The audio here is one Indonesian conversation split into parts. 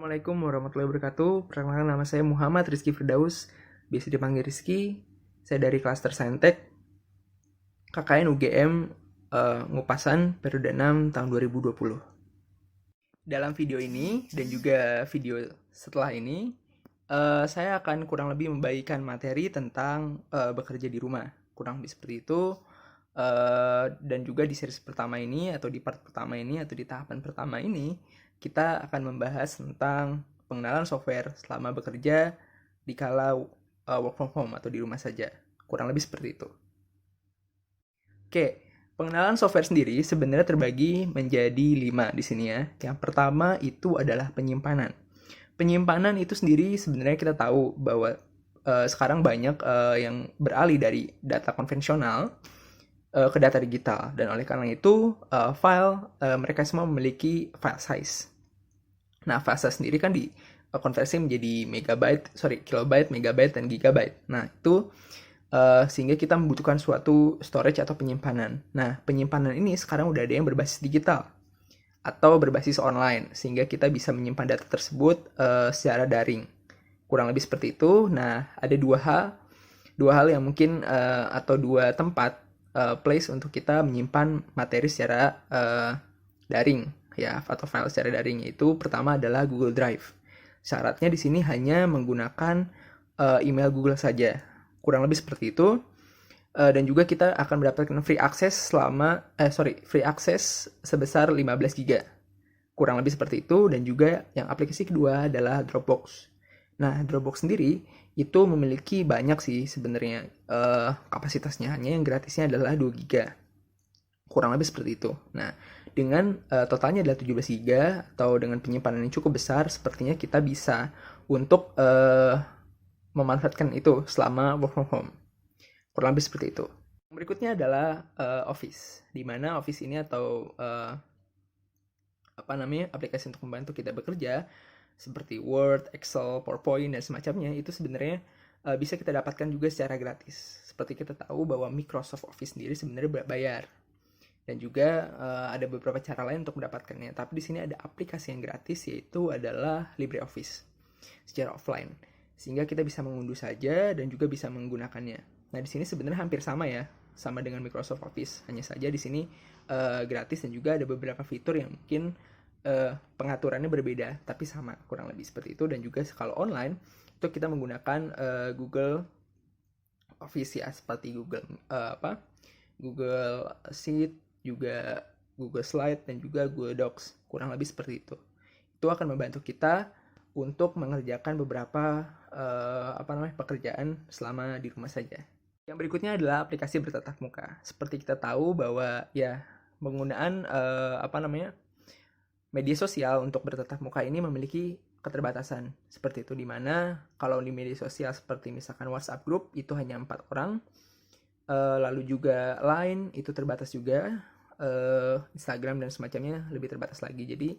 Assalamualaikum warahmatullahi wabarakatuh. Perkenalkan, nama saya Muhammad Rizky Firdaus, biasa dipanggil Rizky. Saya dari klaster Saintek, KKN UGM Ngupasan periode 6 tahun 2020. Dalam video ini dan juga video setelah ini, saya akan kurang lebih membagikan materi tentang bekerja di rumah. Kurang lebih seperti itu. Dan juga di series pertama ini atau di part pertama ini atau di tahapan pertama ini kita akan membahas tentang pengenalan software selama bekerja di kala work from home atau di rumah saja. Kurang lebih seperti itu. Oke, pengenalan software sendiri sebenarnya terbagi menjadi 5 di sini ya. Yang pertama itu adalah penyimpanan. Penyimpanan itu sendiri sebenarnya kita tahu bahwa sekarang banyak yang beralih dari data konvensional ke data digital, dan oleh karena itu mereka semua memiliki file size. Nah, file size sendiri kan konversi menjadi kilobyte, megabyte, dan gigabyte. Nah, itu sehingga kita membutuhkan suatu storage atau penyimpanan. Nah, penyimpanan ini sekarang udah ada yang berbasis digital atau berbasis online, sehingga kita bisa menyimpan data tersebut secara daring. Kurang lebih seperti itu. Nah, ada dua hal yang mungkin atau dua tempat place untuk kita menyimpan materi secara daring ya, atau file secara daring. Itu pertama adalah Google Drive. Syaratnya di sini hanya menggunakan email Google saja. Kurang lebih seperti itu. Dan juga kita akan mendapatkan free access sebesar 15 GB. Kurang lebih seperti itu. Dan juga yang aplikasi kedua adalah Dropbox. Nah, Dropbox sendiri itu memiliki banyak sih sebenarnya kapasitasnya, hanya yang gratisnya adalah 2 GB. Kurang lebih seperti itu. Nah, dengan totalnya adalah 17 GB atau dengan penyimpanan yang cukup besar, sepertinya kita bisa untuk memanfaatkan itu selama work from home. Kurang lebih seperti itu. Berikutnya adalah Office, di mana Office ini atau aplikasi untuk membantu kita bekerja seperti Word, Excel, PowerPoint, dan semacamnya, itu sebenarnya bisa kita dapatkan juga secara gratis. Seperti kita tahu bahwa Microsoft Office sendiri sebenarnya berbayar. Dan juga ada beberapa cara lain untuk mendapatkannya. Tapi di sini ada aplikasi yang gratis, yaitu adalah LibreOffice secara offline. Sehingga kita bisa mengunduh saja dan juga bisa menggunakannya. Nah, di sini sebenarnya hampir sama ya, sama dengan Microsoft Office. Hanya saja di sini gratis, dan juga ada beberapa fitur yang mungkin pengaturannya berbeda, tapi sama, kurang lebih seperti itu. Dan juga kalau online itu kita menggunakan Google Office ya, seperti Google Sheet, juga Google Slide, dan juga Google Docs. Kurang lebih seperti itu. Itu akan membantu kita untuk mengerjakan beberapa pekerjaan selama di rumah saja. Yang berikutnya adalah aplikasi bertatap muka. Seperti kita tahu bahwa ya penggunaan media sosial untuk bertatap muka ini memiliki keterbatasan. Seperti itu, dimana kalau di media sosial seperti misalkan WhatsApp group itu hanya 4 orang, lalu juga Line itu terbatas juga, Instagram dan semacamnya lebih terbatas lagi. Jadi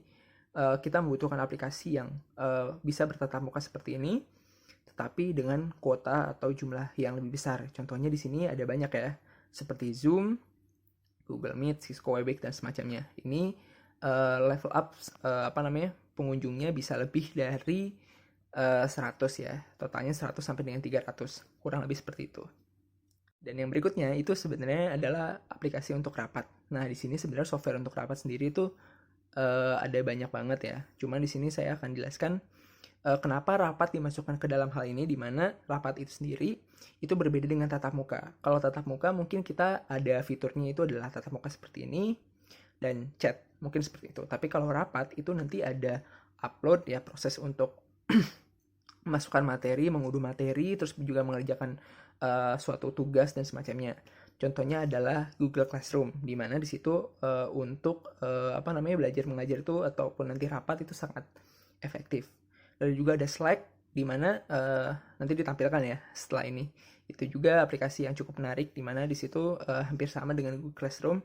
kita membutuhkan aplikasi yang bisa bertatap muka seperti ini, tetapi dengan kuota atau jumlah yang lebih besar. Contohnya di sini ada banyak ya, seperti Zoom, Google Meet, Cisco Webex, dan semacamnya. Ini level up pengunjungnya bisa lebih dari 100 ya, totalnya 100 sampai dengan 300, kurang lebih seperti itu. Dan yang berikutnya itu sebenarnya adalah aplikasi untuk rapat. Nah, di sini sebenarnya software untuk rapat sendiri itu ada banyak banget ya. Cuman di sini saya akan jelaskan kenapa rapat dimasukkan ke dalam hal ini, di mana rapat itu sendiri itu berbeda dengan tatap muka. Kalau tatap muka mungkin kita ada fiturnya itu adalah tatap muka seperti ini dan chat, mungkin seperti itu. Tapi kalau rapat itu nanti ada upload ya, proses untuk memasukkan materi, mengunduh materi, terus juga mengerjakan suatu tugas dan semacamnya. Contohnya adalah Google Classroom, di mana di situ untuk belajar mengajar itu ataupun nanti rapat itu sangat efektif. Lalu juga ada Slack, di mana nanti ditampilkan ya setelah ini. Itu juga aplikasi yang cukup menarik, di mana di situ hampir sama dengan Google Classroom.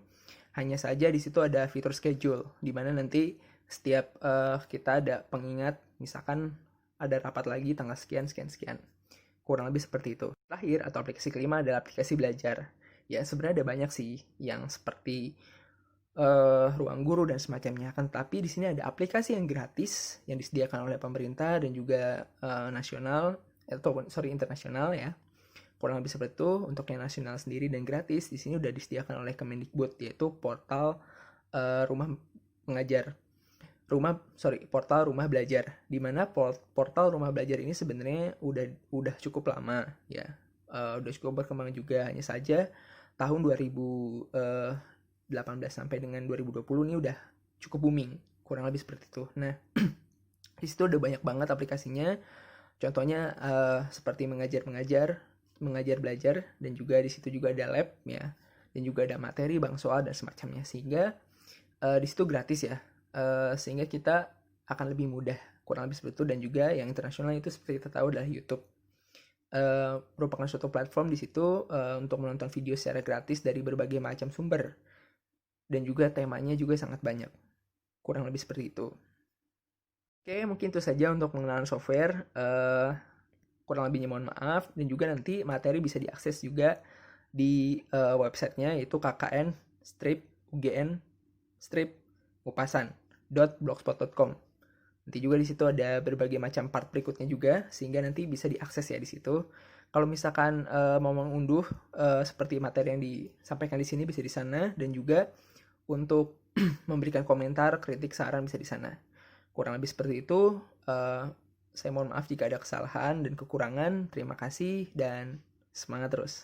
Hanya saja di situ ada fitur schedule, di mana nanti setiap kita ada pengingat, misalkan ada rapat lagi tanggal sekian, sekian, sekian. Kurang lebih seperti itu. Terakhir atau aplikasi kelima adalah aplikasi belajar. Ya, sebenarnya ada banyak sih yang seperti ruang guru dan semacamnya. Kan tapi di sini ada aplikasi yang gratis yang disediakan oleh pemerintah dan juga nasional atau internasional ya. Kurang lebih seperti itu. Untuk yang nasional sendiri dan gratis di sini udah disediakan oleh Kemendikbud, yaitu portal rumah mengajar portal rumah belajar, di mana portal rumah belajar ini sebenarnya udah cukup lama ya. Udah cukup berkembang juga, hanya saja tahun 2018 sampai dengan 2020 ini udah cukup booming, kurang lebih seperti itu. Nah, di situ udah banyak banget aplikasinya. Contohnya seperti mengajar belajar, dan juga di situ juga ada lab ya, dan juga ada materi, bank soal dan semacamnya, sehingga di situ gratis ya. Sehingga kita akan lebih mudah, kurang lebih seperti itu. Dan juga yang internasional itu seperti kita tahu adalah YouTube. Merupakan suatu platform di situ untuk menonton video secara gratis dari berbagai macam sumber, dan juga temanya juga sangat banyak, kurang lebih seperti itu. Oke, mungkin itu saja untuk pengenalan software. Kurang lebihnya mohon maaf, dan juga nanti materi bisa diakses juga di websitenya, yaitu kkn-ugn-upasan.blogspot.com. Nanti juga di situ ada berbagai macam part berikutnya juga, sehingga nanti bisa diakses ya di situ. Kalau misalkan mau mengunduh seperti materi yang disampaikan di sini, bisa di sana, dan juga untuk memberikan komentar, kritik, saran bisa di sana. Kurang lebih seperti itu. Saya mohon maaf jika ada kesalahan dan kekurangan. Terima kasih dan semangat terus.